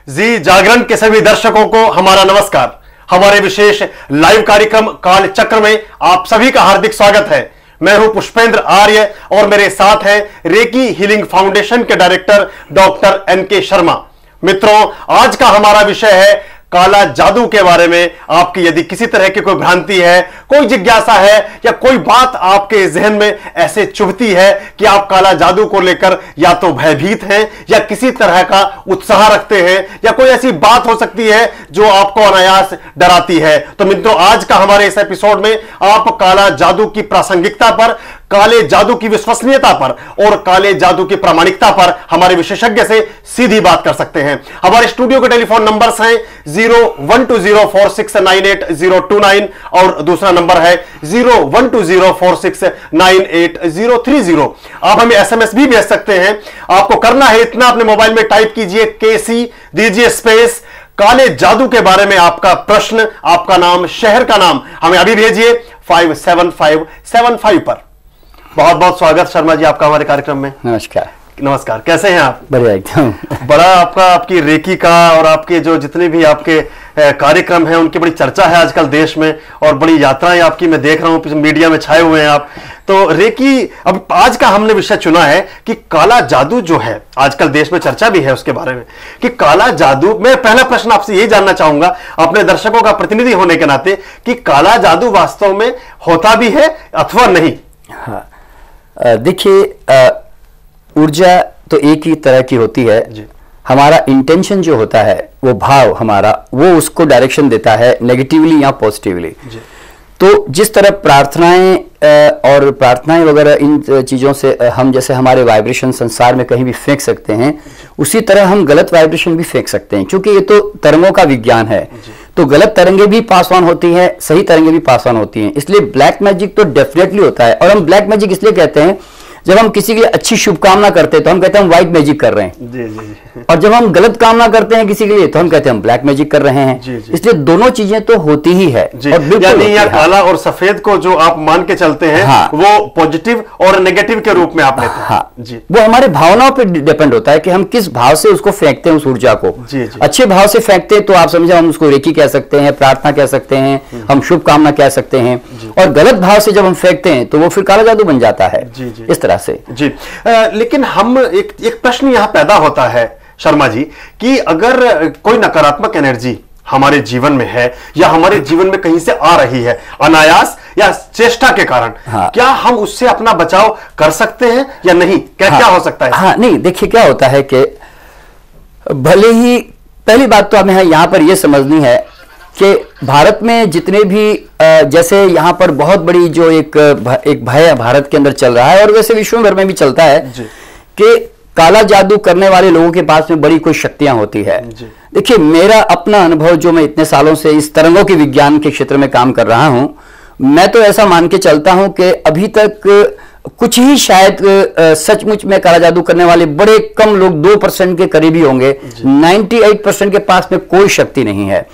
जी जागरण के सभी दर्शकों को हमारा नमस्कार। हमारे विशेष लाइव कार्यक्रम काल चक्र में आप सभी का हार्दिक स्वागत है। मैं हूं पुष्पेंद्र आर्य और मेरे साथ है रेकी हीलिंग फाउंडेशन के डायरेक्टर डॉक्टर एनके शर्मा। मित्रों, आज का हमारा विषय है काला जादू के बारे में। आपकी यदि किसी तरह की कोई भ्रांति है, कोई जिज्ञासा है या कोई बात आपके जहन में ऐसे चुभती है कि आप काला जादू को लेकर या तो भयभीत हैं या किसी तरह का उत्साह रखते हैं या कोई ऐसी बात हो सकती है जो आपको अनायास डराती है, तो मित्रों आज का हमारे इस एपिसोड में आप काला जादू की प्रासंगिकता पर, काले जादू की विश्वसनीयता पर और काले जादू की प्रामाणिकता पर हमारे विशेषज्ञ से सीधी बात कर सकते हैं। हमारे स्टूडियो के टेलीफोन नंबर्स हैं 012046988029 और दूसरा नंबर है 012046988030। आप हमें एसएमएस भी भेज सकते हैं। आपको करना है इतना, अपने मोबाइल में टाइप कीजिए केसी, दीजिए स्पेस, काले जादू के बारे में आपका प्रश्न, आपका नाम, शहर का नाम हमें अभी भेजिए 57575 पर। बहुत बहुत स्वागत शर्मा जी आपका हमारे कार्यक्रम में। नमस्कार। नमस्कार, कैसे हैं आप? बढ़िया एकदम। बड़ा आपकी रेकी का और आपके जो जितने भी आपके कार्यक्रम हैं उनकी बड़ी चर्चा है आजकल देश में, और बड़ी यात्राएं आपकी मैं देख रहा हूं, मीडिया में छाए हुए हैं आप। तो रेकी, अब आज का हमने विषय चुना है कि काला जादू जो है आजकल देश में चर्चा भी है उसके बारे में कि काला जादू। मैं पहला प्रश्न आपसे ये जानना चाहूंगा अपने दर्शकों का प्रतिनिधि होने के नाते कि काला जादू वास्तव में होता भी है अथवा नहीं। हाँ, देखिए, ऊर्जा तो एक ही तरह की होती है जी। हमारा इंटेंशन जो होता है, वो भाव हमारा, वो उसको डायरेक्शन देता है नेगेटिवली या पॉजिटिवली। तो जिस तरह प्रार्थनाएं वगैरह इन चीज़ों से हम जैसे हमारे वाइब्रेशन संसार में कहीं भी फेंक सकते हैं, उसी तरह हम गलत वाइब्रेशन भी फेंक सकते हैं, क्योंकि ये तो तरंगों का विज्ञान है। तो गलत तरंगे भी पास ऑन होती हैं, सही तरंगे भी पास ऑन होती हैं। इसलिए ब्लैक मैजिक तो डेफिनेटली होता है। और हम ब्लैक मैजिक इसलिए कहते हैं, जब हम किसी के लिए अच्छी शुभकामना करते हैं तो हम कहते हैं हम व्हाइट मैजिक कर रहे हैं जी। और जब हम गलत कामना करते हैं किसी के लिए तो हम कहते हैं हम ब्लैक मैजिक कर रहे हैं जी। इसलिए दोनों चीजें तो होती ही है और यानी यहाँ काला और सफेद को जो आप मान के चलते हैं हाँ। वो पॉजिटिव और नेगेटिव के रूप में आप लेते हैं हाँ जी। वो हमारे भावनाओं पर डिपेंड होता है कि हम किस भाव से उसको फेंकते हैं, उस ऊर्जा को जी। अच्छे भाव से फेंकते हैं तो आप समझे हम उसको रेकी कह सकते हैं, प्रार्थना कह सकते हैं, हम शुभकामना कह सकते हैं। और गलत भाव से जब हम फेंकते हैं तो वो फिर काला जादू बन जाता है इस तरह से जी। लेकिन हम एक प्रश्न यहां पैदा होता है शर्मा जी कि अगर कोई नकारात्मक एनर्जी हमारे जीवन में है या हमारे जीवन में कहीं से आ रही है अनायास या चेष्टा के कारण हाँ। क्या हम उससे अपना बचाव कर सकते हैं या नहीं? क्या हो सकता है? हाँ, नहीं, देखिए क्या होता है कि भले ही पहली बात तो हमें यहां पर यह समझनी है कि भारत में जितने भी जैसे यहाँ पर बहुत बड़ी जो एक भय भारत के अंदर चल रहा है और वैसे विश्व भर में भी चलता है कि काला जादू करने वाले लोगों के पास में बड़ी कोई शक्तियां होती है। देखिए, मेरा अपना अनुभव जो मैं इतने सालों से इस तरंगों के विज्ञान के क्षेत्र में काम कर रहा हूं, मैं तो ऐसा मान के चलता हूं कि अभी तक कुछ ही शायद सचमुच में काला जादू करने वाले बड़े कम लोग 2% के करीब ही होंगे। 98% के पास में कोई शक्ति नहीं है,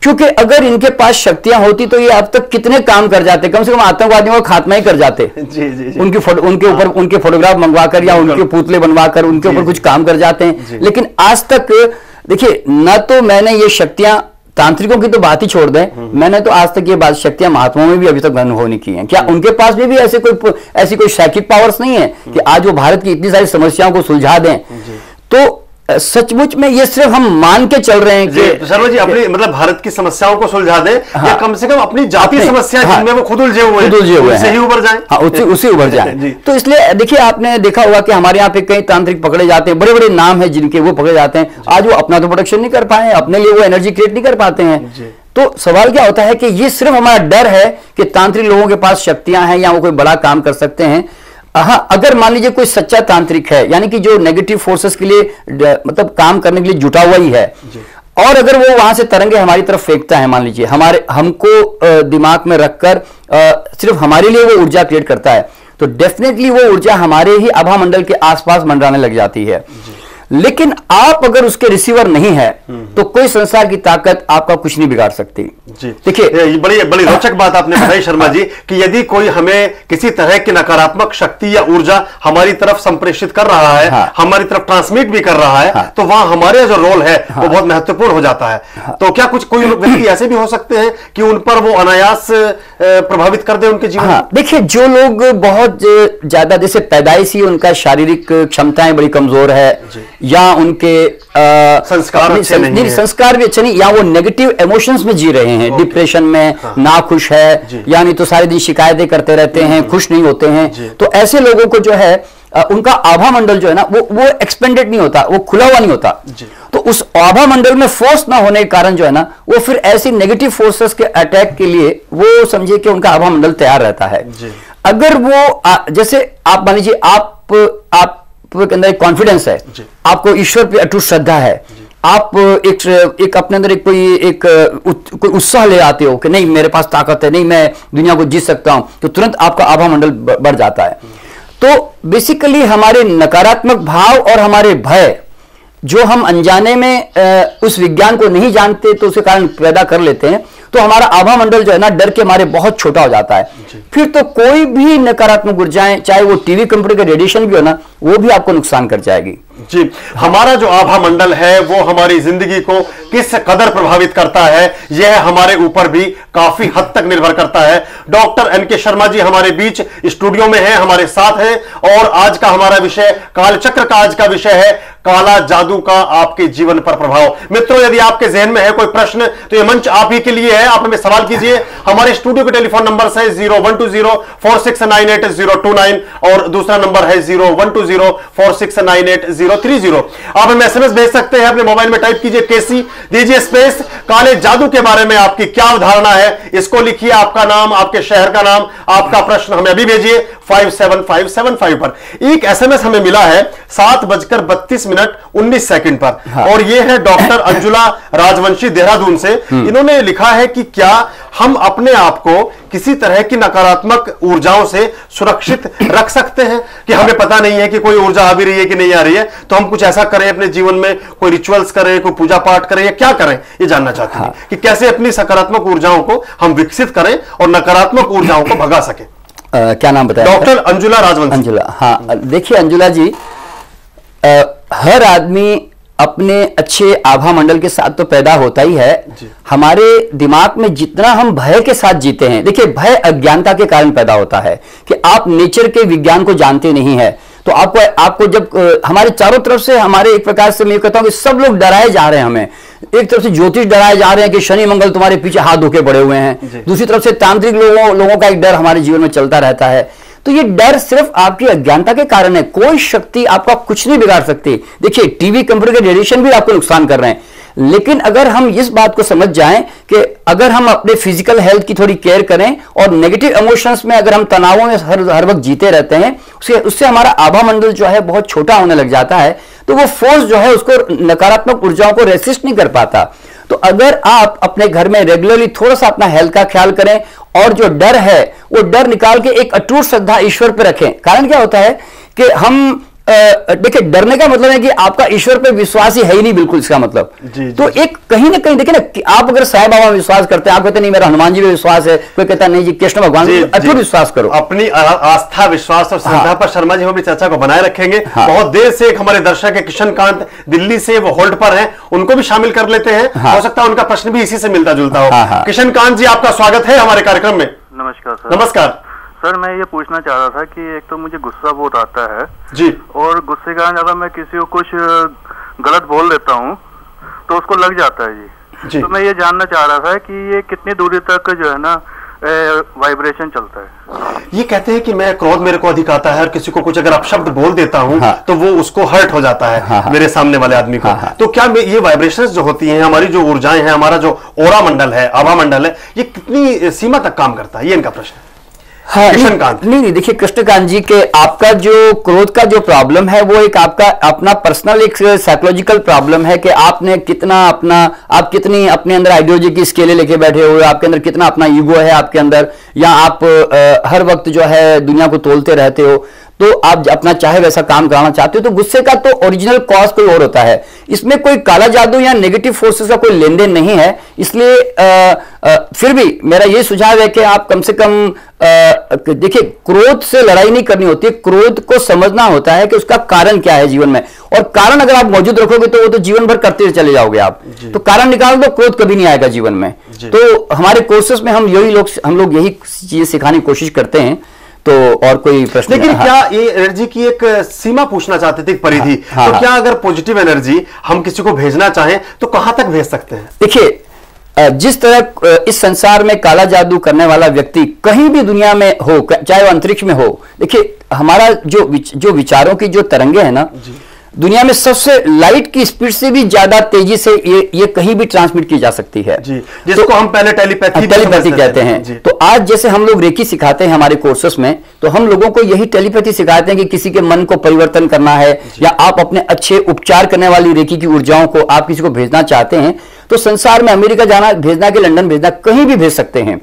क्योंकि अगर इनके पास शक्तियां होती तो ये अब तक कितने काम कर जाते, कम से कम आतंकवादियों का खात्मा ही कर जाते जी। उनके ऊपर उनके फोटोग्राफ मंगवाकर या उनके पुतले बनवाकर उनके ऊपर कुछ काम कर जाते हैं। लेकिन आज तक देखिए, न तो मैंने ये शक्तियां, तांत्रिकों की तो बात ही छोड़ दें, मैंने तो आज तक ये बात शक्तियां महात्माओं में भी अभी तक अनुभव नहीं की हैं। क्या उनके पास में भी ऐसी कोई साइकिक पावर्स नहीं है कि आज वो भारत की इतनी सारी समस्याओं को सुलझा दें? तो सचमुच में ये सिर्फ हम मान के चल रहे हैं कि शर्मा जी अपनी मतलब भारत की समस्याओं को सुलझा दें हाँ। या कम से कम अपनी जातीय समस्या हाँ। जिनमें वो खुद उलझे हुए हैं उससे ही उभर जाएं हाँ, उससे उभर जाएं। तो इसलिए देखिए, आपने देखा होगा कि हमारे यहाँ पे कई तांत्रिक पकड़े जाते हैं, बड़े बड़े नाम है जिनके, वो पकड़े जाते हैं। आज वो अपना तो प्रोडक्शन नहीं कर पाए, अपने लिए वो एनर्जी क्रिएट नहीं कर पाते हैं। तो सवाल क्या होता है कि ये सिर्फ हमारा डर है कि तांत्रिक लोगों के पास शक्तियां हैं या वो कोई बड़ा काम कर सकते हैं। हाँ, अगर मान लीजिए कोई सच्चा तांत्रिक है, यानी कि जो नेगेटिव फोर्सेस के लिए मतलब काम करने के लिए जुटा हुआ ही है, और अगर वो वहां से तरंगे हमारी तरफ फेंकता है, मान लीजिए हमको दिमाग में रखकर सिर्फ हमारे लिए वो ऊर्जा क्रिएट करता है, तो डेफिनेटली वो ऊर्जा हमारे ही आभा मंडल के आसपास मंडराने लग जाती है। लेकिन आप अगर उसके रिसीवर नहीं है तो कोई संसार की ताकत आपका कुछ नहीं बिगाड़ सकती। जी देखिए, बड़ी बड़ी रोचक बात आपने बताई शर्मा जी कि यदि कोई हमें किसी तरह की नकारात्मक शक्ति या ऊर्जा हमारी तरफ संप्रेषित कर रहा है, हमारी तरफ ट्रांसमिट भी कर रहा है, तो वहां हमारे जो रोल है वो बहुत महत्वपूर्ण हो जाता है। तो क्या कुछ कोई व्यक्ति ऐसे भी हो सकते हैं कि उन पर वो अनायास प्रभावित कर दे उनके जीवन? देखिए, जो लोग बहुत ज्यादा जैसे पैदाइशी उनका शारीरिक क्षमताएं बड़ी कमजोर है, या उनके संस्कार भी अच्छे नहीं, या वो नेगेटिव इमोशंस में जी रहे हैं, डिप्रेशन में, नाखुश है, यानी तो सारे दिन शिकायतें करते रहते हैं, खुश नहीं होते हैं, तो ऐसे लोगों को जो है उनका आभा मंडल जो है ना वो एक्सपेंडेड नहीं होता, वो खुला हुआ नहीं होता। तो उस आभा मंडल में फोर्स ना होने के कारण जो है ना वो फिर ऐसी नेगेटिव फोर्सेस के अटैक के लिए वो समझिए कि उनका आभा मंडल तैयार रहता है। अगर वो जैसे आप मान लीजिए आप के अंदर एक कॉन्फिडेंस है, आपको ईश्वर पे अटूट श्रद्धा है, आप एक अपने अंदर कोई उत्साह ले आते हो कि नहीं मेरे पास ताकत है, नहीं मैं दुनिया को जीत सकता हूं, तो तुरंत आपका आभा मंडल बढ़ जाता है। तो बेसिकली हमारे नकारात्मक भाव और हमारे भय जो हम अनजाने में उस विज्ञान को नहीं जानते तो उसके कारण पैदा कर लेते हैं, तो हमारा आभा मंडल जो है ना डर के मारे बहुत छोटा हो जाता है। फिर तो कोई भी नकारात्मक ऊर्जाएं, चाहे वो टीवी कंप्यूटर का रेडिएशन भी हो ना, वो भी आपको नुकसान कर जाएगी। जी, हमारा जो आभा मंडल है वो हमारी जिंदगी को किस कदर प्रभावित करता है यह हमारे ऊपर भी काफी हद तक निर्भर करता है। डॉक्टर एनके शर्मा जी हमारे बीच स्टूडियो में हैं, हमारे साथ हैं, और आज का हमारा विषय कालचक्र का आज का विषय है काला जादू का आपके जीवन पर प्रभाव। मित्रों, यदि आपके जहन में है कोई प्रश्न तो यह मंच आप ही के लिए है, आप हमें सवाल कीजिए। हमारे स्टूडियो के टेलीफोन नंबर है 012046988029 और दूसरा नंबर है 012046988030। आप हमें एसएमएस भेज सकते हैं, अपने मोबाइल में टाइप कीजिए केसी, दीजिए स्पेस, काले जादू के बारे में आपकी क्या अवधारणा है, इसको लिखिए, आपका नाम, आपके शहर का नाम, आपका प्रश्न हमें अभी भेजिए 57575 पर। एक एसएमएस हमें मिला है 7:32 पर, और यह है डॉक्टर अंजुला राजवंशी देहरादून से। इन्होंने लिखा है कि क्या हम अपने आप को किसी तरह की नकारात्मक ऊर्जाओं से सुरक्षित रख सकते हैं कि हमें पता नहीं है कि कोई ऊर्जा आ भी रही है कि नहीं आ रही है, तो हम कुछ ऐसा करें अपने जीवन में, कोई रिचुअल्स करें, कोई पूजा पाठ करें, या क्या करें, ये जानना चाहते हैं कि कैसे अपनी सकारात्मक ऊर्जाओं को हम विकसित करें और नकारात्मक ऊर्जाओं को भगा सकें। क्या नाम बताया? डॉक्टर अंजुला राजवंशी। अंजुला, हाँ, देखिए अंजुला जी, हर आदमी अपने अच्छे आभा मंडल के साथ तो पैदा होता ही है। हमारे दिमाग में जितना हम भय के साथ जीते हैं, देखिए भय अज्ञानता के कारण पैदा होता है कि आप नेचर के विज्ञान को जानते नहीं है, तो आपको जब हमारे चारों तरफ से हमारे एक प्रकार से मैं कहता हूं कि सब लोग डराए जा रहे हैं, हमें एक तरफ से ज्योतिष डराए जा रहे हैं कि शनि मंगल तुम्हारे पीछे हाथ धोके पड़े हुए हैं, दूसरी तरफ से तांत्रिक लोगों का एक डर हमारे जीवन में चलता रहता है। तो ये डर सिर्फ आपकी अज्ञानता के कारण है, कोई शक्ति आपका कुछ नहीं बिगाड़ सकती। देखिए टीवी कंप्यूटर के रेडिएशन भी आपको नुकसान कर रहे हैं, लेकिन अगर हम इस बात को समझ जाएं कि अगर हम अपने फिजिकल हेल्थ की थोड़ी केयर करें और नेगेटिव इमोशंस में अगर हम तनावों में हर वक्त जीते रहते हैं, उससे हमारा आभा मंडल जो है बहुत छोटा होने लग जाता है, तो वो फोर्स जो है उसको नकारात्मक ऊर्जाओं को रेसिस्ट नहीं कर पाता। तो अगर आप अपने घर में रेगुलरली थोड़ा सा अपना हेल्थ का ख्याल करें और जो डर है वो डर निकाल के एक अटूट श्रद्धा ईश्वर पर रखें। कारण क्या होता है कि हम देखिए डरने का मतलब है कि आपका ईश्वर पे विश्वास ही है ही नहीं, बिल्कुल इसका मतलब। तो एक कहीं ना कहीं देखिए ना कि आप अगर साईं बाबा में विश्वास करते हैं, आप कहते नहीं मेरा हनुमान जी में विश्वास है, कोई कहता नहीं जी कृष्ण भगवान में, अटूट विश्वास करो। अपनी आस्था, विश्वास और श्रद्धा पर शर्मा जी हम अपनी चर्चा को बनाए रखेंगे। बहुत देर से एक हमारे दर्शक है किशन कांत दिल्ली से, वो होल्ड पर हैं, उनको भी शामिल कर लेते हैं, हो सकता है उनका प्रश्न भी इसी से मिलता जुलता हो। किशन कांत जी, आपका स्वागत है हमारे कार्यक्रम में। नमस्कार सर। नमस्कार सर, मैं ये पूछना चाह रहा था कि एक तो मुझे गुस्सा बहुत आता है जी, और गुस्से के कारण अगर मैं किसी को कुछ गलत बोल देता हूँ तो उसको लग जाता है जी। तो मैं ये जानना चाह रहा था कि ये कितनी दूरी तक जो है ना वाइब्रेशन चलता है। ये कहते हैं कि मैं क्रोध मेरे को अधिक आता है और किसी को कुछ अगर अपशब्द बोल देता हूँ तो वो उसको हर्ट हो जाता है मेरे सामने वाले आदमी को। तो क्या ये वाइब्रेशंस जो होती हैं, हमारी जो ऊर्जाएं हैं, हमारा जो ओरा मंडल है, आभा मंडल है, ये कितनी सीमा तक काम करता है, ये इनका प्रश्न है। हाँ, नहीं देखिए कृष्णकांत जी के आपका जो क्रोध का जो प्रॉब्लम है वो एक आपका अपना पर्सनल एक साइकोलॉजिकल प्रॉब्लम है कि आपने कितना आप कितनी अपने अंदर आइडियोलॉजी की स्केलें लेके बैठे हुए, आपके अंदर कितना अपना ईगो है आपके अंदर, या आप हर वक्त जो है दुनिया को तोलते रहते हो। तो आप अपना चाहे वैसा काम कराना चाहते हो, तो गुस्से का तो ओरिजिनल कॉज कोई और होता है। इसमें कोई काला जादू या नेगेटिव फोर्सेस का कोई लेन देन नहीं है। इसलिए फिर भी मेरा ये सुझाव है कि आप कम से कम देखिए, क्रोध से लड़ाई नहीं करनी होती, क्रोध को समझना होता है कि उसका कारण क्या है जीवन में, और कारण अगर आप मौजूद रखोगे तो वो तो जीवन भर करते चले जाओगे आप। तो कारण निकाल दो, क्रोध कभी नहीं आएगा जीवन में। तो हमारे कोर्सेस में हम लोग यही चीजें सिखाने की कोशिश करते हैं। तो और कोई प्रश्न? लेकिन क्या ये एनर्जी की एक सीमा पूछना चाहते थे, एक परिधि। तो क्या अगर पॉजिटिव एनर्जी हम किसी को भेजना चाहें तो कहां तक भेज सकते हैं? देखिए, जिस तरह इस संसार में काला जादू करने वाला व्यक्ति कहीं भी दुनिया में हो, चाहे वो अंतरिक्ष में हो, देखिए हमारा जो विचारों की जो तरंगे हैं ना, दुनिया में सबसे लाइट की स्पीड से भी ज्यादा तेजी से ये कहीं भी ट्रांसमिट की जा सकती है, जिसको तो हम पहले टेलीपैथी कहते हैं। तो आज जैसे हम लोग रेकी सिखाते हैं हमारे कोर्सेस में, तो हम लोगों को यही टेलीपैथी सिखाते हैं कि किसी के मन को परिवर्तन करना है, या आप अपने अच्छे उपचार करने वाली रेकी की ऊर्जाओं को आप किसी को भेजना चाहते हैं, तो संसार में अमेरिका जाना भेजना कि लंदन भेजना, कहीं भी भेज सकते हैं।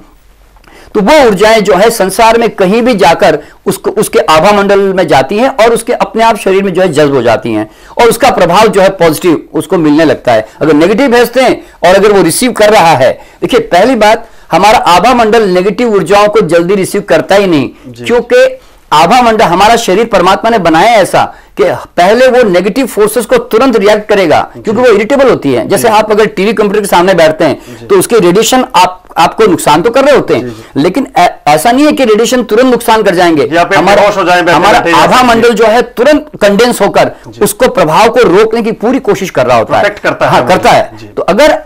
तो वो ऊर्जाएं जो है संसार में कहीं भी जाकर उसके आभा मंडल में जाती हैं और उसके अपने आप शरीर में जो है जज्ब हो जाती हैं, और उसका प्रभाव जो है पॉजिटिव उसको मिलने लगता है। अगर नेगेटिव भेजते हैं और अगर वो रिसीव कर रहा है, देखिए पहली बात, हमारा आभा मंडल नेगेटिव ऊर्जाओं को जल्दी रिसीव करता ही नहीं, क्योंकि आभा मंडल, हमारा शरीर परमात्मा ने बनाया ऐसा कि पहले वो नेगेटिव फोर्सेस को तुरंत रिएक्ट करेगा, क्योंकि वो इरिटेबल होती है। जैसे आप अगर टीवी कंप्यूटर के सामने बैठते हैं तो उसके रेडिएशन आपको नुकसान तो कर रहे होते हैं, लेकिन ऐसा नहीं है कि रेडिएशन तुरंत नुकसान कर जाएंगे। हमारा आभा मंडल जो है तुरंत कंडेंस होकर उसको प्रभाव को रोकने की पूरी कोशिश कर रहा होता है, करता है। तो अगर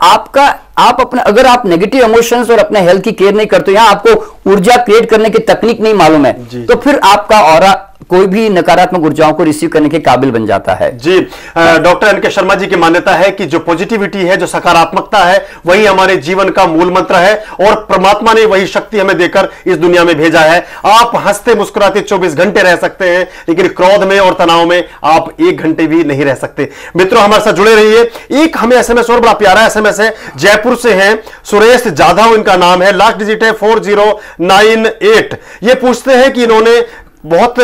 अगर आप नेगेटिव इमोशंस और अपने हेल्थ की केयर नहीं करते, या आपको ऊर्जा क्रिएट करने की तकनीक नहीं मालूम है, तो फिर आपका ऑरा कोई भी नकारात्मक ऊर्जाओं को रिसीव करने के काबिल बन जाता है। जी, डॉक्टर एन.के. शर्मा जी की मान्यता है कि जो पॉजिटिविटी है, जो सकारात्मकता है, वही हमारे जीवन का मूल मंत्र है, और परमात्मा ने वही शक्ति हमें देकर इस दुनिया में भेजा है। आप हंसते मुस्कुराते 24 घंटे रह सकते हैं, लेकिन क्रोध में और तनाव में आप 1 घंटे भी नहीं रह सकते। मित्रों, हमारे साथ जुड़े रहिए। एक हमें एसएमएस और बड़ा प्यारा एसएमएस है, जयपुर से है, सुरेश जाधव इनका नाम है, लास्ट डिजिट है 4098। ये पूछते हैं कि इन्होंने बहुत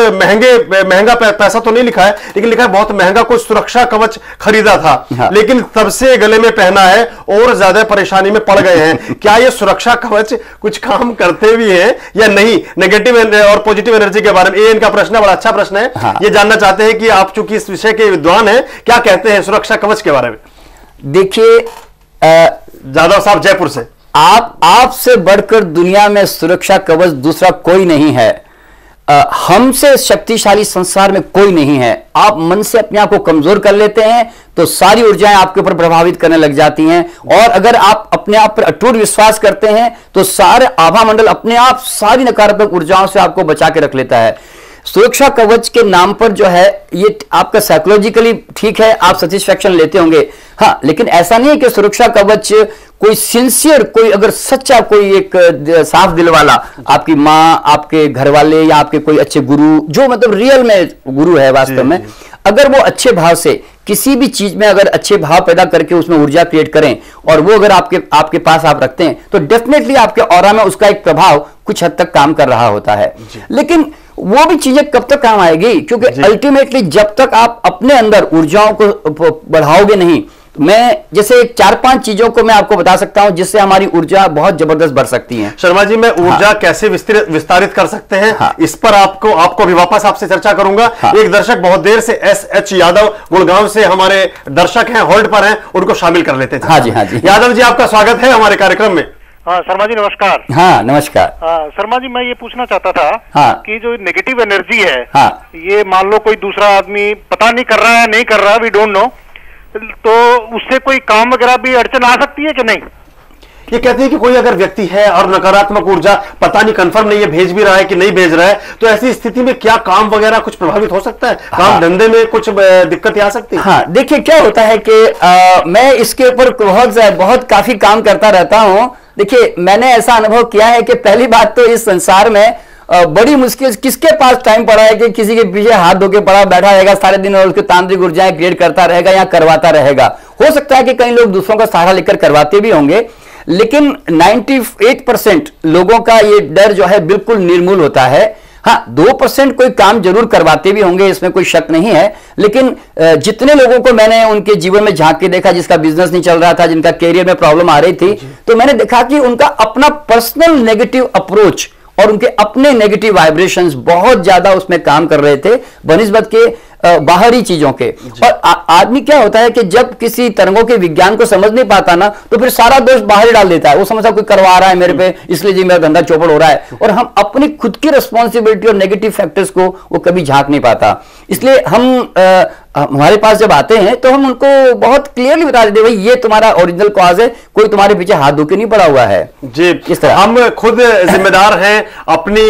महंगा पैसा तो नहीं लिखा है, लेकिन लिखा है बहुत महंगा कोई सुरक्षा कवच खरीदा था, लेकिन तब से गले में पहना है और ज्यादा परेशानी में पड़ गए हैं। क्या ये सुरक्षा कवच कुछ काम करते भी हैं या नहीं? नेगेटिव और पॉजिटिव एनर्जी के बारे में ये इनका प्रश्न है, बड़ा अच्छा प्रश्न है। ये जानना चाहते हैं कि आप चूंकि इस विषय के विद्वान हैं, क्या कहते हैं सुरक्षा कवच के बारे में? देखिए, जाधव साहब जयपुर से, आपसे बढ़कर दुनिया में सुरक्षा कवच दूसरा कोई नहीं है। हमसे शक्तिशाली संसार में कोई नहीं है। आप मन से अपने आप को कमजोर कर लेते हैं तो सारी ऊर्जाएं आपके ऊपर प्रभावित करने लग जाती हैं, और अगर आप अपने आप पर अटूट विश्वास करते हैं तो सारे आभा मंडल अपने आप सारी नकारात्मक ऊर्जाओं से आपको बचा के रख लेता है। सुरक्षा कवच के नाम पर जो है ये आपका साइकोलॉजिकली ठीक है, आप सेटिस्फैक्शन लेते होंगे, हाँ, लेकिन ऐसा नहीं है कि सुरक्षा कवच कोई सिंसियर, कोई अगर सच्चा, कोई एक साफ दिल वाला, आपकी माँ, आपके घर वाले, या आपके कोई अच्छे गुरु, जो मतलब रियल में गुरु है वास्तव में, अगर वो अच्छे भाव से किसी भी चीज में अगर अच्छे भाव पैदा करके उसमें ऊर्जा क्रिएट करें, और वो अगर आपके पास आप रखते हैं, तो डेफिनेटली आपके ऑरा में उसका एक प्रभाव कुछ हद तक काम कर रहा होता है। लेकिन वो भी चीजें कब तक काम आएगी, क्योंकि अल्टीमेटली जब तक आप अपने अंदर ऊर्जाओं को बढ़ाओगे नहीं, मैं जैसे 4-5 चीजों को मैं आपको बता सकता हूं जिससे हमारी ऊर्जा बहुत जबरदस्त बढ़ सकती है। शर्मा जी, मैं ऊर्जा कैसे विस्तारित कर सकते हैं, इस पर आपको भी वापस आपसे चर्चा करूंगा। एक दर्शक बहुत देर से SH यादव गुड़गांव से हमारे दर्शक हैं, होल्ड पर हैं, उनको शामिल कर लेते हैं। हाँ जी, हाँ जी। यादव जी, आपका स्वागत है हमारे कार्यक्रम में। हाँ शर्मा जी, नमस्कार। हाँ नमस्कार। शर्मा जी, मैं ये पूछना चाहता था कि जो नेगेटिव एनर्जी है, ये मान लो कोई दूसरा आदमी पता नहीं कर रहा है, नहीं कर रहा है, वी डोंट नो, तो उससे कोई काम वगैरह भी अड़चन आ सकती है कि नहीं? ये कहते हैं कि कोई अगर व्यक्ति है और नकारात्मक ऊर्जा पता नहीं, कंफर्म नहीं है भेज भी रहा है कि नहीं भेज रहा है, तो ऐसी स्थिति में क्या काम वगैरह कुछ प्रभावित हो सकता है? काम धंधे में कुछ दिक्कत आ सकती है? हाँ, देखिए क्या होता है कि मैं इसके ऊपर बहुत काफी काम करता रहता हूं। देखिए, मैंने ऐसा अनुभव किया है कि पहली बात तो इस संसार में बड़ी मुश्किल किसके पास टाइम पड़ा है कि किसी के पीछे हाथ धो के पड़ा बैठा रहेगा सारे दिन और उसके तांत्रिक ऊर्जाएं क्रिएट करता रहेगा या करवाता रहेगा। हो सकता है कि कई लोग दूसरों का सहारा लेकर करवाते भी होंगे, लेकिन 98% लोगों का ये डर जो है बिल्कुल निर्मूल होता है। हाँ, 2% कोई काम जरूर करवाते भी होंगे, इसमें कोई शक नहीं है, लेकिन जितने लोगों को मैंने उनके जीवन में झांक के देखा, जिसका बिजनेस नहीं चल रहा था, जिनका कैरियर में प्रॉब्लम आ रही थी, तो मैंने देखा कि उनका अपना पर्सनल नेगेटिव अप्रोच और उनके अपने नेगेटिव वाइब्रेशंस बहुत ज्यादा उसमें काम कर रहे थे बनिस्बत के बाहरी चीजों के। और आदमी क्या होता है कि जब किसी तरंगों के विज्ञान को समझ नहीं पाता ना, तो फिर सारा दोष बाहर डाल देता है। वो समझता कोई करवा रहा है मेरे पे, इसलिए जी मेरा धंधा चौपड़ हो रहा है, और हम अपनी खुद की रिस्पॉन्सिबिलिटी और नेगेटिव फैक्टर्स को वो कभी झांक नहीं पाता। इसलिए हम हमारे पास जब आते हैं तो हम उनको बहुत क्लियरली बता देते, भाई ये तुम्हारा ओरिजिनल कॉज है, कोई तुम्हारे पीछे हाथ धो के नहीं पड़ा हुआ है जी। इस तरह हम खुद जिम्मेदार हैं अपनी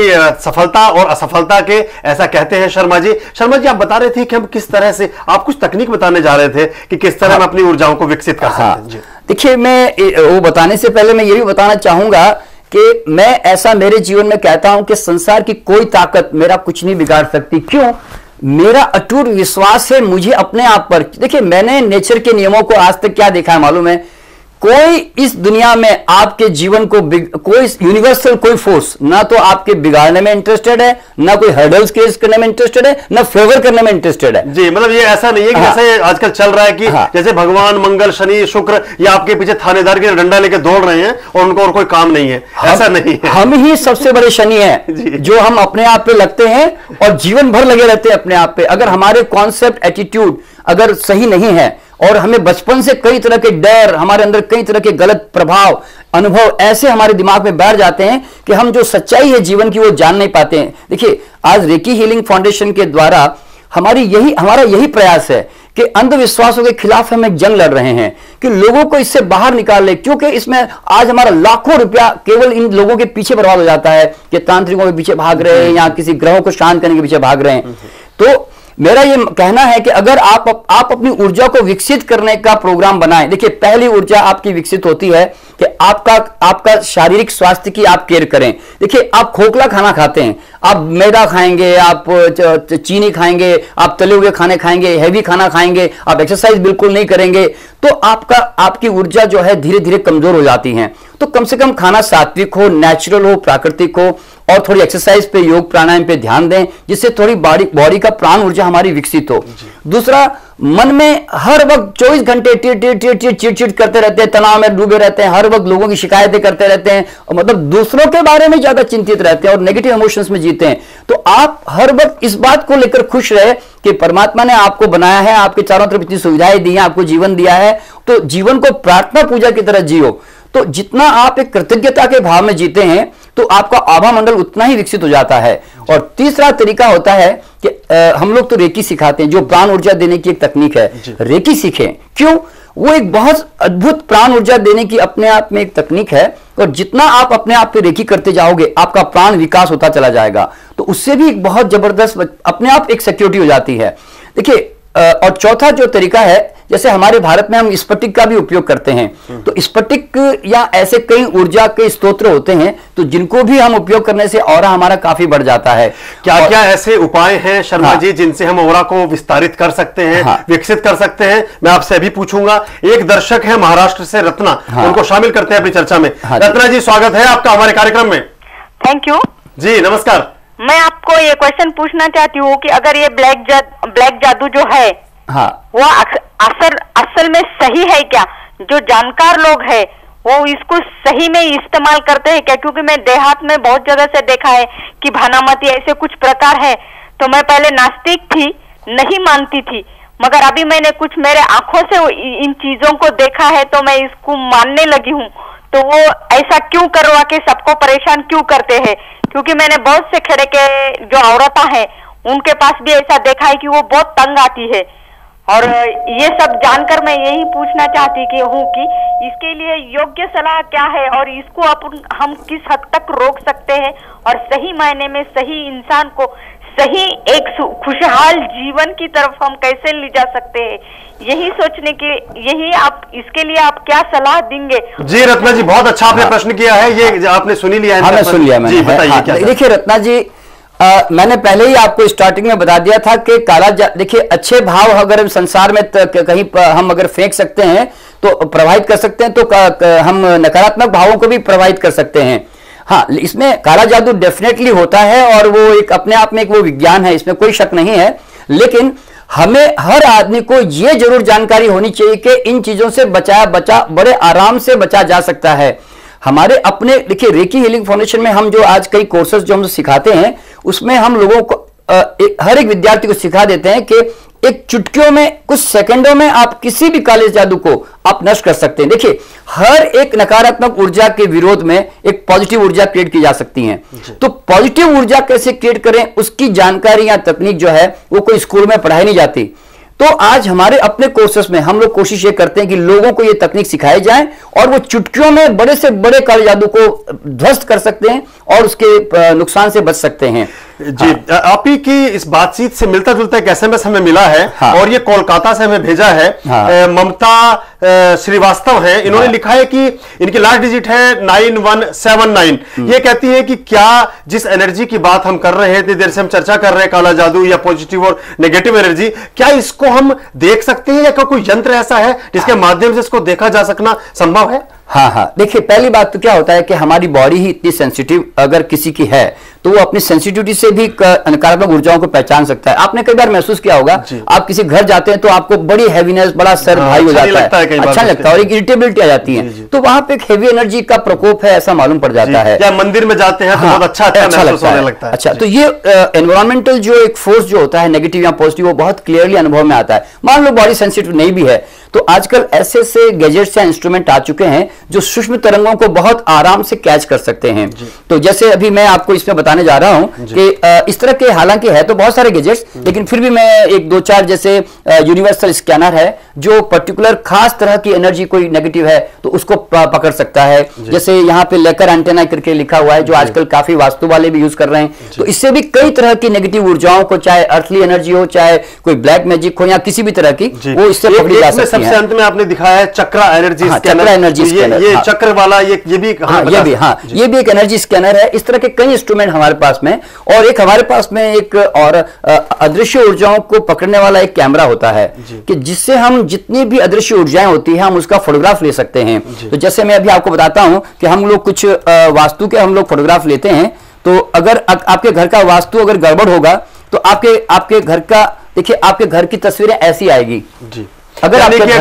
सफलता और असफलता के, ऐसा कहते हैं शर्मा जी। शर्मा जी, आप बता रहे थे कि हम किस तरह से, आप कुछ तकनीक बताने जा रहे थे कि किस तरह हम अपनी ऊर्जाओं को विकसित कर सकते हैं। देखिए, मैं वो बताने से पहले मैं ये भी बताना चाहूंगा कि मैं ऐसा मेरे जीवन में कहता हूं कि संसार की कोई ताकत मेरा कुछ नहीं बिगाड़ सकती। क्यों? मेरा अटूट विश्वास है मुझे अपने आप पर। देखिए, मैंने नेचर के नियमों को आज तक क्या देखा है मालूम है? कोई इस दुनिया में आपके जीवन को कोई यूनिवर्सल कोई फोर्स ना तो आपके बिगाड़ने में इंटरेस्टेड है, ना कोई हर्डल्स क्रिएट करने में इंटरेस्टेड है, ना फेवर करने में इंटरेस्टेड है। जी, मतलब ये ऐसा नहीं है कि जैसे आजकल चल रहा है कि जैसे भगवान मंगल, शनि, शुक्र ये आपके पीछे थानेदार के डंडा लेके दौड़ रहे हैं और उनको और कोई काम नहीं है, ऐसा नहीं है। हम ही सबसे बड़े शनि हैं जो हम अपने आप पे लगते हैं और जीवन भर लगे रहते हैं अपने आप पे। अगर हमारे कॉन्सेप्ट, एटीट्यूड अगर सही नहीं है और हमें बचपन से कई तरह के डर, हमारे अंदर कई तरह के गलत प्रभाव, अनुभव ऐसे हमारे दिमाग में बैठ जाते हैं कि हम जो सच्चाई है जीवन की वो जान नहीं पाते हैं। देखिए, आज रेकी हीलिंग फाउंडेशन के द्वारा हमारा यही प्रयास है कि अंधविश्वासों के खिलाफ हम एक जंग लड़ रहे हैं कि लोगों को इससे बाहर निकाल ले, क्योंकि इसमें आज हमारा लाखों रुपया केवल इन लोगों के पीछे बर्बाद हो जाता है कि तांत्रिकों के पीछे भाग रहे हैं या किसी ग्रहों को शांत करने के पीछे भाग रहे हैं। तो मेरा ये कहना है कि अगर आप अपनी ऊर्जा को विकसित करने का प्रोग्राम बनाएं। देखिए, पहली ऊर्जा आपकी विकसित होती है कि आपका शारीरिक स्वास्थ्य की आप केयर करें। देखिए, आप खोखला खाना खाते हैं, आप मैदा खाएंगे, आप चीनी खाएंगे, आप तले हुए खाने खाएंगे, हैवी खाना खाएंगे, आप एक्सरसाइज बिल्कुल नहीं करेंगे, तो आपकी ऊर्जा जो है धीरे धीरे कमजोर हो जाती है। तो कम से कम खाना सात्विक हो, नेचुरल हो, प्राकृतिक हो, और थोड़ी एक्सरसाइज पे, योग प्राणायाम पे ध्यान दें, जिससे थोड़ी बॉडी का प्राण ऊर्जा हमारी विकसित हो। दूसरा, मन में हर वक्त 24 घंटे चिड़चिड़ करते रहते हैं, तनाव में डूबे रहते हैं, हर वक्त लोगों की शिकायतें करते रहते हैं, और मतलब दूसरों के बारे में ज्यादा चिंतित रहते हैं और नेगेटिव इमोशंस में जीते हैं। तो आप हर वक्त इस बात को लेकर खुश रहे कि परमात्मा ने आपको बनाया है, आपके चारों तरफ इतनी सुविधाएं दी हैं, आपको जीवन दिया है, तो जीवन को प्रार्थना पूजा की तरह जियो। तो जितना आप एक कृतज्ञता के भाव में जीते हैं तो आपका आभा मंडल उतना ही विकसित हो जाता है। और तीसरा तरीका होता है कि हम लोग तो रेकी सिखाते हैं, जो प्राण ऊर्जा देने की एक तकनीक है, रेकी सीखें। क्यों? वो एक बहुत अद्भुत प्राण ऊर्जा देने की अपने आप में एक तकनीक है, और जितना आप अपने आप पे रेकी करते जाओगे आपका प्राण विकास होता चला जाएगा, तो उससे भी एक बहुत जबरदस्त अपने आप एक सिक्योरिटी हो जाती है। देखिए, और चौथा जो तरीका है, जैसे हमारे भारत में हम स्फटिक का भी उपयोग करते हैं, तो स्फटिक या ऐसे कई ऊर्जा के स्तोत्र होते हैं, तो जिनको भी हम उपयोग करने से ऑरा हमारा काफी बढ़ जाता है। क्या क्या ऐसे उपाय हैं शर्मा जी जिनसे हम ऑरा को विस्तारित कर सकते हैं, विकसित कर सकते हैं? मैं आपसे अभी पूछूंगा। एक दर्शक है महाराष्ट्र से, रत्ना, उनको शामिल करते हैं अपनी चर्चा में। रत्ना जी, स्वागत है आपका हमारे कार्यक्रम में। थैंक यू जी, नमस्कार। मैं आपको ये क्वेश्चन पूछना चाहती हूँ कि अगर ये ब्लैक जादू जो है वो असल में सही है क्या? जो जानकार लोग हैं वो इसको सही में इस्तेमाल करते हैं क्या? क्योंकि मैं देहात में बहुत जगह से देखा है कि भानामती ऐसे कुछ प्रकार है। तो मैं पहले नास्तिक थी, नहीं मानती थी, मगर अभी मैंने कुछ मेरे आंखों से इन चीजों को देखा है तो मैं इसको मानने लगी हूँ। तो वो ऐसा क्यों करवा के सबको परेशान क्यों करते हैं? क्योंकि मैंने बहुत से खेड़े के जो औरतें हैं उनके पास भी ऐसा देखा है कि वो बहुत तंग आती है। और ये सब जानकर मैं यही पूछना चाहती हूँ कि इसके लिए योग्य सलाह क्या है और इसको हम किस हद तक रोक सकते हैं और सही मायने में सही इंसान को सही एक खुशहाल जीवन की तरफ हम कैसे ले जा सकते हैं, यही सोचने के यही आप इसके लिए आप क्या सलाह देंगे? जी रत्ना जी, बहुत अच्छा आपने प्रश्न किया है, ये आपने सुनी लिया है? हाँ, मैं सुन लिया मैंने। बताइए। देखिए रत्ना जी, मैंने पहले ही आपको स्टार्टिंग में बता दिया था कि देखिए, अच्छे भाव अगर संसार में कहीं हम अगर फेंक सकते हैं तो प्रभावित कर सकते हैं, तो हम नकारात्मक भावों को भी प्रभावित कर सकते हैं। हाँ, इसमें काला जादू डेफिनेटली होता है और वो एक अपने आप में एक वो विज्ञान है, इसमें कोई शक नहीं है। लेकिन हमें हर आदमी को ये जरूर जानकारी होनी चाहिए कि इन चीजों से बड़े आराम से बचा जा सकता है। हमारे अपने देखिए रेकी हीलिंग फाउंडेशन में हम जो आज कई कोर्सेज जो हम सिखाते हैं उसमें हम लोगों को हर एक विद्यार्थी को सिखा देते हैं कि एक चुटकियों में कुछ सेकंडों में आप किसी भी काले जादू को आप नष्ट कर सकते हैं। देखिए हर एक नकारात्मक ऊर्जा के विरोध में एक पॉजिटिव ऊर्जा क्रिएट की जा सकती है। तो पॉजिटिव ऊर्जा कैसे क्रिएट करें उसकी जानकारी या तकनीक जो है वो कोई स्कूल में पढ़ाई नहीं जाती। तो आज हमारे अपने कोर्सेस में हम लोग कोशिश ये करते हैं कि लोगों को ये तकनीक सिखाई जाए और वो चुटकियों में बड़े से बड़े काले जादू को ध्वस्त कर सकते हैं और उसके नुकसान से बच सकते हैं। जी हाँ। आप ही की इस बातचीत से मिलता जुलता एक SMS हमें मिला है। हाँ। और ये कोलकाता से हमें भेजा है। हाँ। ममता श्रीवास्तव है, इन्होंने लिखा है कि इनकी लास्ट डिजिट है 9179। ये कहती है कि क्या जिस एनर्जी की बात हम कर रहे हैं, इतनी देर से हम चर्चा कर रहे हैं, काला जादू या पॉजिटिव और नेगेटिव एनर्जी, क्या इसको हम देख सकते हैं या कोई यंत्र ऐसा है जिसके माध्यम से इसको देखा जा सकना संभव है? हाँ हाँ, देखिए पहली बात तो क्या होता है कि हमारी बॉडी ही इतनी सेंसिटिव अगर किसी की है तो वो अपनी सेंसिटिविटी से भी नकारात्मक ऊर्जाओं को पहचान सकता है। आपने कई बार महसूस किया होगा, आप किसी घर जाते हैं तो आपको बड़ी हैवीनेस, बड़ा सर भारी हो जाता है, अच्छा लगता है और एक इरिटेबिलिटी आ जाती है। तो वहां पे एक हेवी एनर्जी का प्रकोप है ऐसा मालूम पड़ जाता है। या मंदिर में जाते हैं तो बहुत अच्छा लगता है। अच्छा, तो ये एनवायरमेंटल जो एक फोर्स जो होता है नेगेटिव या पॉजिटिव वो बहुत क्लियरली अनुभव में आता है। मान लो बॉडी सेंसिटिव नहीं भी है तो आजकल ऐसे से गैजेट्स या इंस्ट्रूमेंट आ चुके हैं जो सूक्ष्म तरंगों को बहुत आराम से कैच कर सकते हैं। तो जैसे अभी मैं आपको इसमें बताने जा रहा हूं कि इस तरह के, हालांकि है तो बहुत सारे गैजेट्स, लेकिन फिर भी मैं एक दो चार, जैसे यूनिवर्सल स्कैनर है जो पर्टिकुलर खास तरह की एनर्जी कोई नेगेटिव है तो उसको पकड़ सकता है। जैसे यहाँ पे लेकर एंटेना करके लिखा हुआ है जो आजकल काफी वास्तु वाले भी यूज कर रहे हैं। तो इससे भी कई तरह की नेगेटिव ऊर्जाओं को, चाहे अर्थली एनर्जी हो, चाहे कोई ब्लैक मैजिक हो या किसी भी तरह की, वो इससे पकड़ी जा सकती है। सबसे अंत में आपने दिखाया है चक्रा एनर्जी स्कैनर। चक्रा एनर्जी स्कैनर, ये चक्र वाला ये भी ये भी एक एनर्जी स्कैनर है। इस तरह के कई इंस्ट्रूमेंट हमारे पास में, और एक हमारे पास में एक और अदृश्य ऊर्जाओं को पकड़ने वाला एक कैमरा होता है कि जिससे हम जितनी भी अदृश्य ऊर्जाएं होती है हम उसका फोटोग्राफ ले सकते हैं। तो जैसे मैं अभी आपको बताता हूं कि हम लोग कुछ वास्तु के हम लोग फोटोग्राफ लेते हैं, तो अगर आपके घर का वास्तु अगर गड़बड़ होगा तो आपके घर का, देखिए आपके घर की तस्वीरें ऐसी आएगी। अगर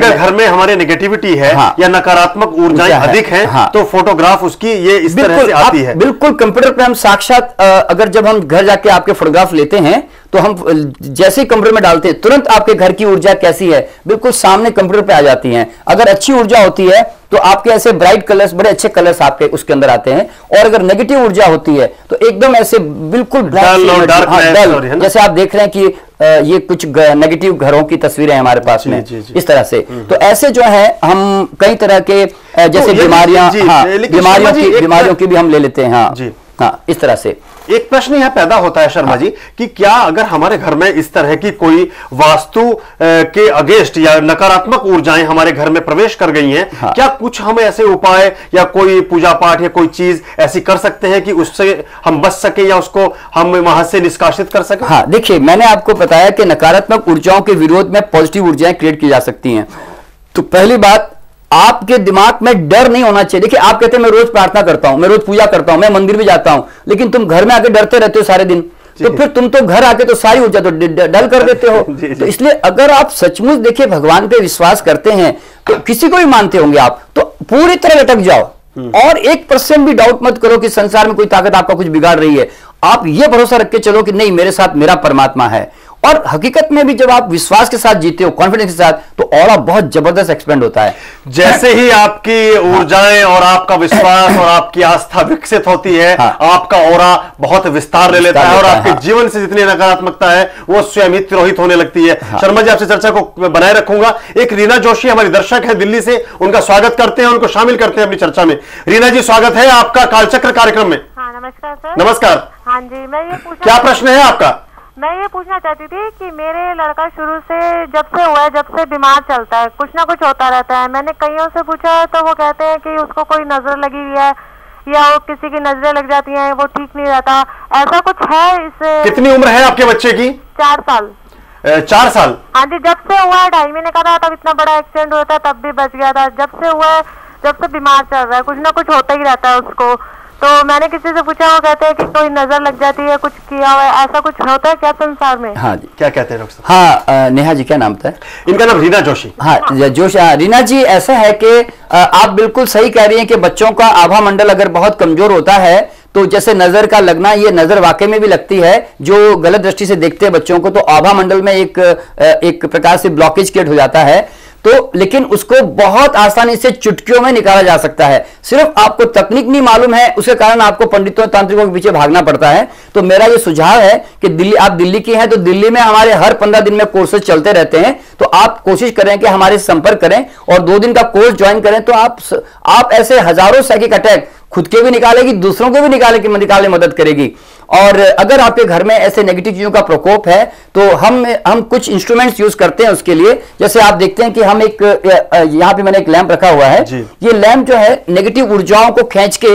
घर में हमारे नेगेटिविटी है या नकारात्मक ऊर्जाएं अधिक हैं तो फोटोग्राफ उसकी ये इस तरह से आती है। बिल्कुल कंप्यूटर पे हम साक्षात, अगर जब हम घर जाके आपके फोटोग्राफ लेते हैं तो हम जैसे ही कंप्यूटर में डालते हैं तुरंत आपके घर की ऊर्जा कैसी है बिल्कुल सामने कंप्यूटर पे आ जाती हैं। अगर अच्छी ऊर्जा होती है तो आपके ऐसे ब्राइट कलर्स, बड़े अच्छे कलर्स आपके उसके अंदर आते हैं, और अगर नेगेटिव ऊर्जा होती है तो एकदम ऐसे बिल्कुल डल, जैसे आप देख रहे हैं कि ये कुछ नेगेटिव घरों की तस्वीरें हैं हमारे पास में इस तरह से। तो ऐसे जो है हम कई तरह के जैसे बीमारियों की भी हम ले लेते हैं। हाँ, इस तरह से एक प्रश्न यह पैदा होता है शर्मा जी कि क्या अगर हमारे घर में इस तरह की कोई वास्तु के अगेंस्ट या नकारात्मक ऊर्जाएं हमारे घर में प्रवेश कर गई हैं, क्या कुछ हम ऐसे उपाय या कोई पूजा पाठ या कोई चीज ऐसी कर सकते हैं कि उससे हम बच सके या उसको हम वहां से निष्कासित कर सके? हाँ, देखिए मैंने आपको बताया कि नकारात्मक ऊर्जाओं के विरोध में पॉजिटिव ऊर्जाएं क्रिएट की जा सकती हैं। तो पहली बात, आपके दिमाग में डर नहीं होना चाहिए। देखिए आप कहते हैं मैं रोज प्रार्थना करता हूं, मैं रोज पूजा करता हूं, मैं मंदिर भी जाता हूं, लेकिन तुम घर में आके डरते रहते हो सारे दिन, तो फिर तुम तो घर आके तो सारी ऊर्जा तो डल कर देते हो। तो इसलिए अगर आप सचमुच देखिए भगवान पे विश्वास करते हैं तो किसी को भी मानते होंगे आप, तो पूरी तरह लटक जाओ और 1% भी डाउट मत करो कि संसार में कोई ताकत आपका कुछ बिगाड़ रही है। आप ये भरोसा रख के चलो कि नहीं, मेरे साथ मेरा परमात्मा है। और हकीकत में भी जब आप विश्वास के साथ जीते हो, कॉन्फिडेंस के साथ, तो ऑरा बहुत जबरदस्त एक्सपेंड होता है। जैसे ही आपकी ऊर्जाएं और आपका विश्वास और आपकी आस्था विकसित होती है, आपका ऑरा बहुत विस्तार ले लेता है और आपके जीवन से जितनी नकारात्मकता है वो स्वयं ही तिरोहित होने लगती है। शर्मा जी, आपसे चर्चा को बनाए रखूंगा। एक रीना जोशी हमारी दर्शक है दिल्ली से, उनका स्वागत करते हैं, उनको शामिल करते हैं अपनी चर्चा में। रीना जी, स्वागत है आपका कालचक्र कार्यक्रम में। नमस्कार सर। नमस्कार। हाँ जी, मैं ये पूछना, क्या प्रश्न है आपका? मैं ये पूछना चाहती थी कि मेरे लड़का शुरू से जब से बीमार चलता है, कुछ ना कुछ होता रहता है। मैंने कईयों से पूछा है तो वो कहते हैं कि उसको कोई नजर लगी हुई है या वो किसी की नजरें लग जाती हैं, वो ठीक नहीं रहता, ऐसा कुछ है इस। कितनी उम्र है आपके बच्चे की? 4 साल। 4 साल? हाँ जी, जब से हुआ है 2.5 महीने का था, तब इतना बड़ा एक्सीडेंट हुआ था, तब भी बच गया था। जब से हुआ है, जब से बीमार चल रहा है, कुछ ना कुछ होता ही रहता है उसको। तो मैंने किसी से पूछा, वो कहते हैं कि कोई नजर लग जाती है, कुछ किया हुआ है, ऐसा कुछ होता है क्या संसार में? हाँ जी, क्या कहते हैं डॉक्टर साहब? हाँ नेहा जी, क्या नाम था इनका? नाम रीना जोशी। हाँ जोशी। रीना जी, ऐसा है कि आप बिल्कुल सही कह रही हैं कि बच्चों का आभा मंडल अगर बहुत कमजोर होता है तो जैसे नजर का लगना, ये नजर वाकई में भी लगती है, जो गलत दृष्टि से देखते हैं बच्चों को, तो आभा मंडल में एक प्रकार से ब्लॉकेज क्रिएट हो जाता है। तो लेकिन उसको बहुत आसानी से चुटकियों में निकाला जा सकता है। सिर्फ आपको तकनीक नहीं मालूम है, उसके कारण आपको पंडितों तांत्रिकों के पीछे भागना पड़ता है। तो मेरा ये सुझाव है कि आप दिल्ली की हैं, तो दिल्ली में हमारे हर 15 दिन में कोर्सेज चलते रहते हैं। तो आप कोशिश करें कि हमारे संपर्क करें और 2 दिन का कोर्स ज्वाइन करें, तो आप ऐसे हजारों साइकिक अटैक खुद के भी निकालेगी, दूसरों के भी निकालने मदद करेगी। और अगर आपके घर में ऐसे नेगेटिव चीजों का प्रकोप है तो हम कुछ इंस्ट्रूमेंट्स यूज करते हैं उसके लिए। जैसे आप देखते हैं कि हम यहाँ पे मैंने एक लैंप रखा हुआ है। ये लैंप जो है नेगेटिव ऊर्जाओं को खींच के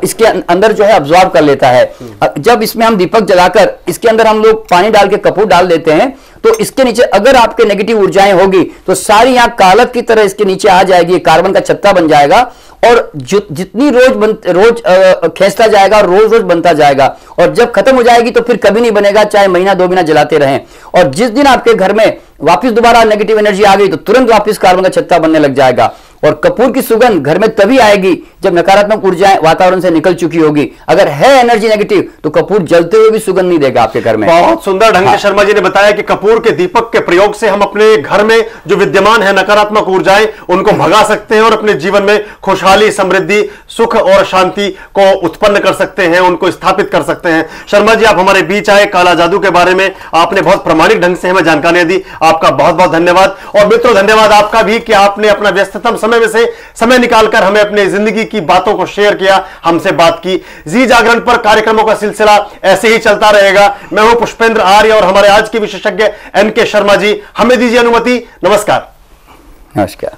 इसके अंदर जो है अब्जॉर्ब कर लेता है। जब इसमें हम दीपक जलाकर इसके अंदर हम लोग पानी डाल के कपूर डाल देते हैं, तो इसके नीचे अगर आपके नेगेटिव ऊर्जाएं होगी तो सारी यहाँ कालक की तरह इसके नीचे आ जाएगी, कार्बन का छत्ता बन जाएगा और जितनी रोज खींचता जाएगा, रोज रोज बनता जाएगा, और जब खत्म हो जाएगी तो फिर कभी नहीं बनेगा, चाहे महीना 2 महीना जलाते रहें। और जिस दिन आपके घर में वापस दोबारा नेगेटिव एनर्जी आ गई तो तुरंत वापस कार्बन का छत्ता बनने लग जाएगा। और कपूर की सुगंध घर में तभी आएगी जब नकारात्मक ऊर्जाएं वातावरण से निकल चुकी होगी। अगर है एनर्जी नेगेटिव तो कपूर जलते हुए भी सुगंध नहीं देगा आपके घर में। बहुत सुंदर ढंग से शर्मा जी ने बताया कि कपूर के दीपक के प्रयोग से हम अपने घर में जो विद्यमान है नकारात्मक ऊर्जाएं उनको भगा सकते हैं और अपने जीवन में खुशहाली, समृद्धि, सुख और शांति को उत्पन्न कर सकते हैं, उनको स्थापित कर सकते हैं। शर्मा जी, आप हमारे बीच आए, काला जादू के बारे में आपने बहुत प्रामाणिक ढंग से हमें जानकारियां दी, आपका बहुत बहुत धन्यवाद। और मित्रों, धन्यवाद आपका भी कि आपने अपना व्यस्ततम समय में से समय निकालकर हमें अपने जिंदगी की बातों को शेयर किया, हमसे बात की। जी जागरण पर कार्यक्रमों का सिलसिला ऐसे ही चलता रहेगा। मैं हूं पुष्पेंद्र आर्य और हमारे आज के विशेषज्ञ NK शर्मा जी। हमें दीजिए अनुमति। नमस्कार। नमस्कार।